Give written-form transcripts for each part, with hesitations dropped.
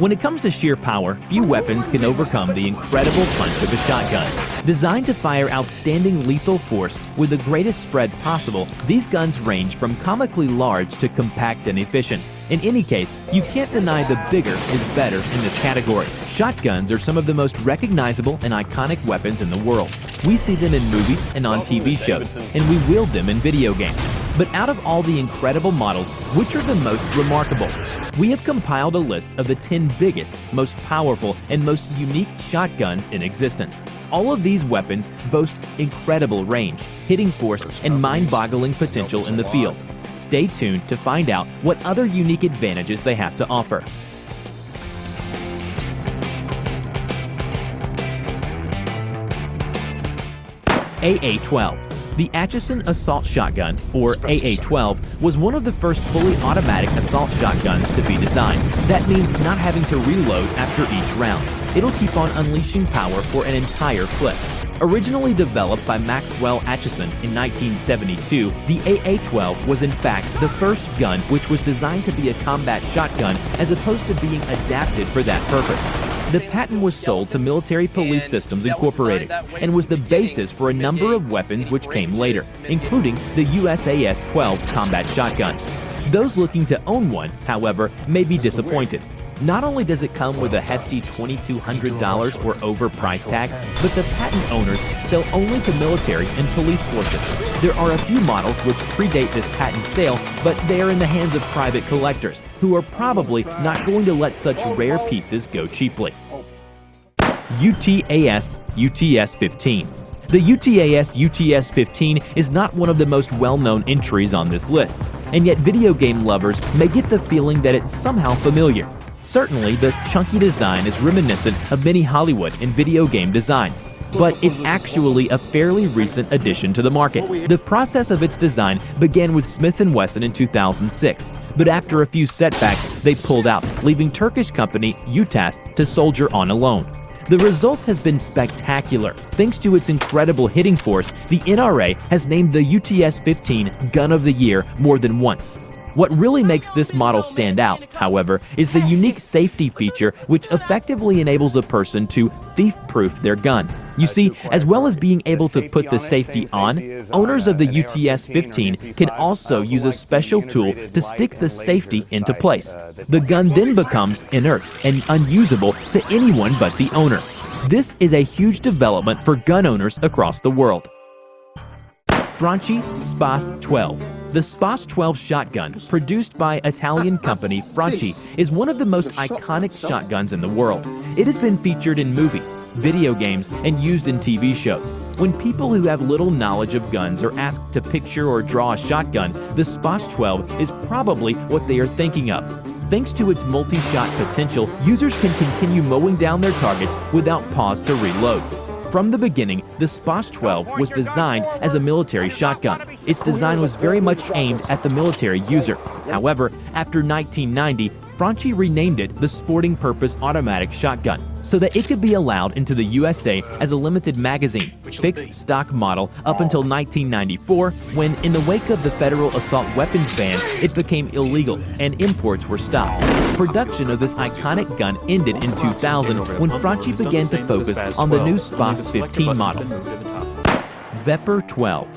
When it comes to sheer power, few weapons can overcome the incredible punch of a shotgun. Designed to fire outstanding lethal force with the greatest spread possible, these guns range from comically large to compact and efficient. In any case, you can't deny the bigger is better in this category. Shotguns are some of the most recognizable and iconic weapons in the world. We see them in movies and on TV shows, and we wield them in video games. But out of all the incredible models, which are the most remarkable? We have compiled a list of the 10 biggest, most powerful, and most unique shotguns in existence. All of these weapons boast incredible range, hitting force, and mind-boggling potential in the field. Stay tuned to find out what other unique advantages they have to offer. AA-12. The Atchison Assault Shotgun, or AA-12, was one of the first fully automatic assault shotguns to be designed. That means not having to reload after each round. It'll keep on unleashing power for an entire clip. Originally developed by Maxwell Atchison in 1972, the AA-12 was in fact the first gun which was designed to be a combat shotgun as opposed to being adapted for that purpose. The patent was sold to Military Police Systems Incorporated and was the basis for a number of weapons which came later, including the USAS-12 combat shotgun. Those looking to own one, however, may be disappointed. Not only does it come with a hefty $2,200 or over price tag, but the patent owners sell only to military and police forces. There are a few models which predate this patent sale, but they are in the hands of private collectors, who are probably not going to let such rare pieces go cheaply. UTAS UTS-15. The UTAS UTS-15 is not one of the most well-known entries on this list, and yet video game lovers may get the feeling that it's somehow familiar. Certainly, the chunky design is reminiscent of many Hollywood and video game designs, but it's actually a fairly recent addition to the market. The process of its design began with Smith & Wesson in 2006, but after a few setbacks, they pulled out, leaving Turkish company UTAS to soldier on alone. The result has been spectacular. Thanks to its incredible hitting force, the NRA has named the UTS-15 Gun of the Year more than once. What really makes this model stand out, however, is the unique safety feature which effectively enables a person to thief-proof their gun. You see, as well as being able to put the safety on, owners of the UTS-15 can also use a special tool to stick the safety into place. The gun then becomes inert and unusable to anyone but the owner. This is a huge development for gun owners across the world. Franchi Spas 12. The Spas 12 shotgun, produced by Italian company Franchi, is one of the most iconic shotguns in the world. It has been featured in movies, video games, and used in TV shows. When people who have little knowledge of guns are asked to picture or draw a shotgun, the Spas 12 is probably what they are thinking of. Thanks to its multi-shot potential, users can continue mowing down their targets without pause to reload. From the beginning, the Spas 12 was designed as a military shotgun. Its design was very much aimed at the military user. However, after 1990, Franchi renamed it the Sporting Purpose Automatic Shotgun so that it could be allowed into the USA as a limited magazine, fixed stock model up until 1994, when, in the wake of the federal assault weapons ban, it became illegal and imports were stopped. Production of this iconic gun ended in 2000 when Franchi began to focus on the new Spas 15 model. Vepr 12.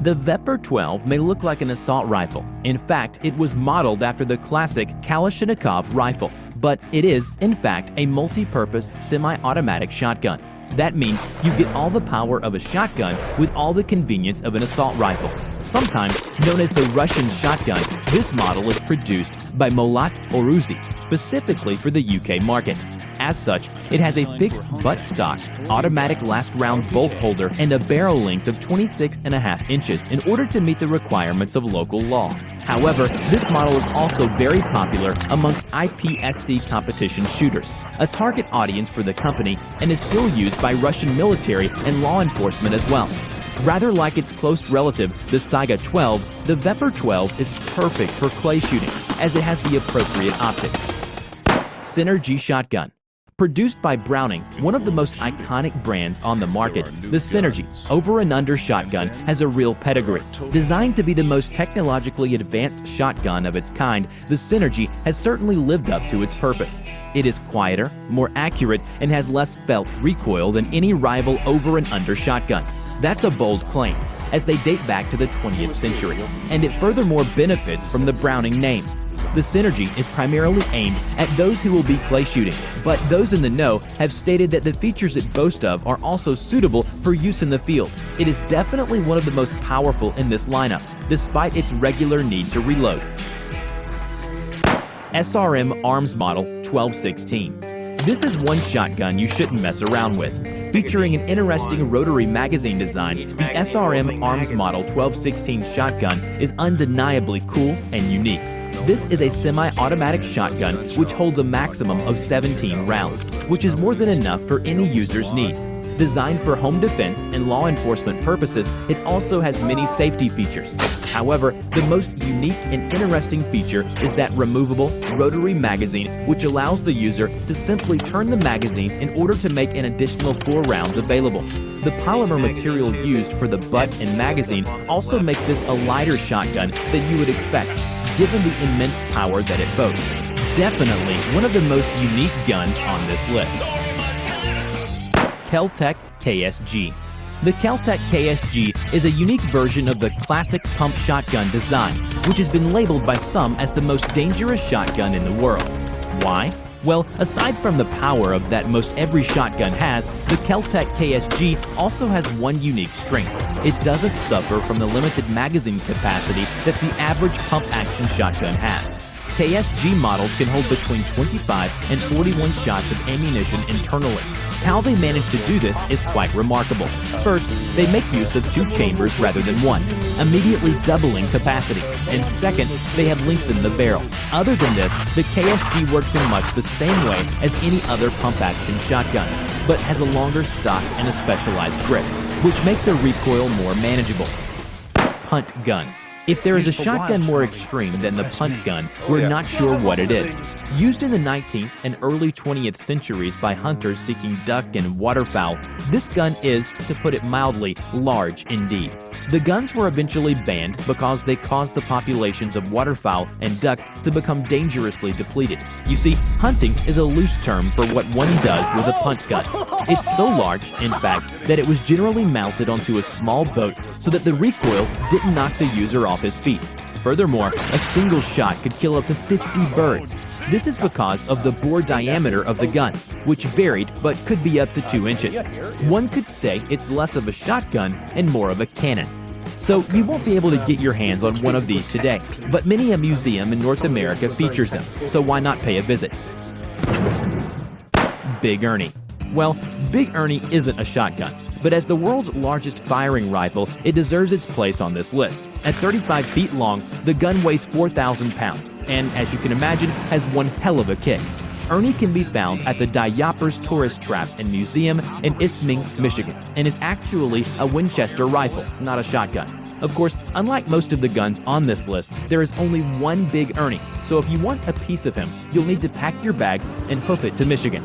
The Vepr 12 may look like an assault rifle. In fact, it was modeled after the classic Kalashnikov rifle, but it is, in fact, a multi-purpose semi-automatic shotgun. That means you get all the power of a shotgun with all the convenience of an assault rifle. Sometimes known as the Russian shotgun, this model is produced by Molat Oruzi, specifically for the UK market. As such, it has a fixed buttstock, automatic last-round bolt holder, and a barrel length of 26.5 inches in order to meet the requirements of local law. However, this model is also very popular amongst IPSC competition shooters, a target audience for the company, and is still used by Russian military and law enforcement as well. Rather like its close relative, the Saiga 12, the Vepr 12 is perfect for clay shooting, as it has the appropriate optics. Synergy Shotgun. Produced by Browning, one of the most iconic brands on the market, the Synergy over and under shotgun has a real pedigree. Designed to be the most technologically advanced shotgun of its kind, the Synergy has certainly lived up to its purpose. It is quieter, more accurate, and has less felt recoil than any rival over and under shotgun. That's a bold claim, as they date back to the 20th century, and it furthermore benefits from the Browning name. The Synergy is primarily aimed at those who will be clay shooting, but those in the know have stated that the features it boasts of are also suitable for use in the field. It is definitely one of the most powerful in this lineup, despite its regular need to reload. SRM Arms Model 1216. This is one shotgun you shouldn't mess around with. Featuring an interesting rotary magazine design, the SRM Arms Model 1216 shotgun is undeniably cool and unique. This is a semi-automatic shotgun which holds a maximum of 17 rounds, which is more than enough for any user's needs. Designed for home defense and law enforcement purposes, it also has many safety features. However, the most unique and interesting feature is that removable rotary magazine, which allows the user to simply turn the magazine in order to make an additional 4 rounds available. The polymer material used for the butt and magazine also make this a lighter shotgun than you would expect, given the immense power that it boasts. Definitely one of the most unique guns on this list. Kel-Tec KSG. The Kel-Tec KSG is a unique version of the classic pump shotgun design, which has been labeled by some as the most dangerous shotgun in the world. Why? Well, aside from the power of that most every shotgun has, the Kel-Tec KSG also has one unique strength. It doesn't suffer from the limited magazine capacity that the average pump-action shotgun has. KSG models can hold between 25 and 41 shots of ammunition internally. How they manage to do this is quite remarkable. First, they make use of 2 chambers rather than 1, immediately doubling capacity. And second, they have lengthened the barrel. Other than this, the KSG works in much the same way as any other pump-action shotgun, but has a longer stock and a specialized grip, which make the recoil more manageable. Punt gun. If there is a shotgun more extreme than the punt gun, we're not sure what it is. Used in the 19th and early 20th centuries by hunters seeking duck and waterfowl, this gun is, to put it mildly, large indeed. The guns were eventually banned because they caused the populations of waterfowl and duck to become dangerously depleted. You see, hunting is a loose term for what one does with a punt gun. It's so large, in fact, that it was generally mounted onto a small boat so that the recoil didn't knock the user off his feet. Furthermore, a single shot could kill up to 50 birds. This is because of the bore diameter of the gun, which varied but could be up to 2 inches. One could say it's less of a shotgun and more of a cannon. So you won't be able to get your hands on one of these today, but many a museum in North America features them, so why not pay a visit? Big Ernie. Well, Big Ernie isn't a shotgun, but as the world's largest firing rifle, it deserves its place on this list. At 35 feet long, the gun weighs 4,000 pounds, and as you can imagine, has one hell of a kick. Ernie can be found at the Diapers Tourist Trap and Museum in Isming, Michigan, and is actually a Winchester rifle, not a shotgun. Of course, unlike most of the guns on this list, there is only one Big Ernie, so if you want a piece of him, you'll need to pack your bags and hoof it to Michigan.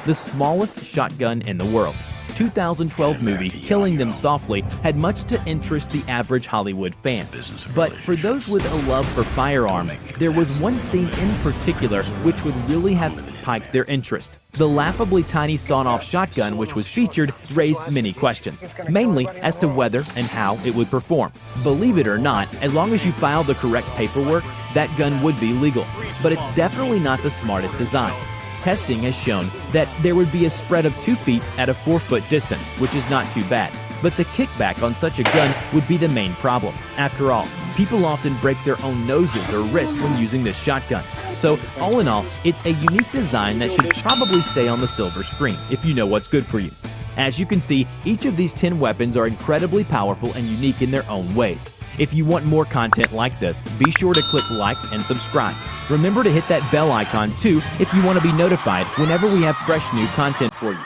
The smallest shotgun in the world. 2012 movie Killing Them Softly had much to interest the average Hollywood fan. But for those with a love for firearms, there was one scene in particular which would really have piqued their interest. The laughably tiny sawn-off shotgun which was featured raised many questions, mainly as to whether and how it would perform. Believe it or not, as long as you filed the correct paperwork, that gun would be legal. But it's definitely not the smartest design. Testing has shown that there would be a spread of 2 feet at a 4-foot distance, which is not too bad. But the kickback on such a gun would be the main problem. After all, people often break their own noses or wrists when using this shotgun. So, all in all, it's a unique design that should probably stay on the silver screen, if you know what's good for you. As you can see, each of these 10 weapons are incredibly powerful and unique in their own ways. If you want more content like this, be sure to click like and subscribe. Remember to hit that bell icon too if you want to be notified whenever we have fresh new content for you.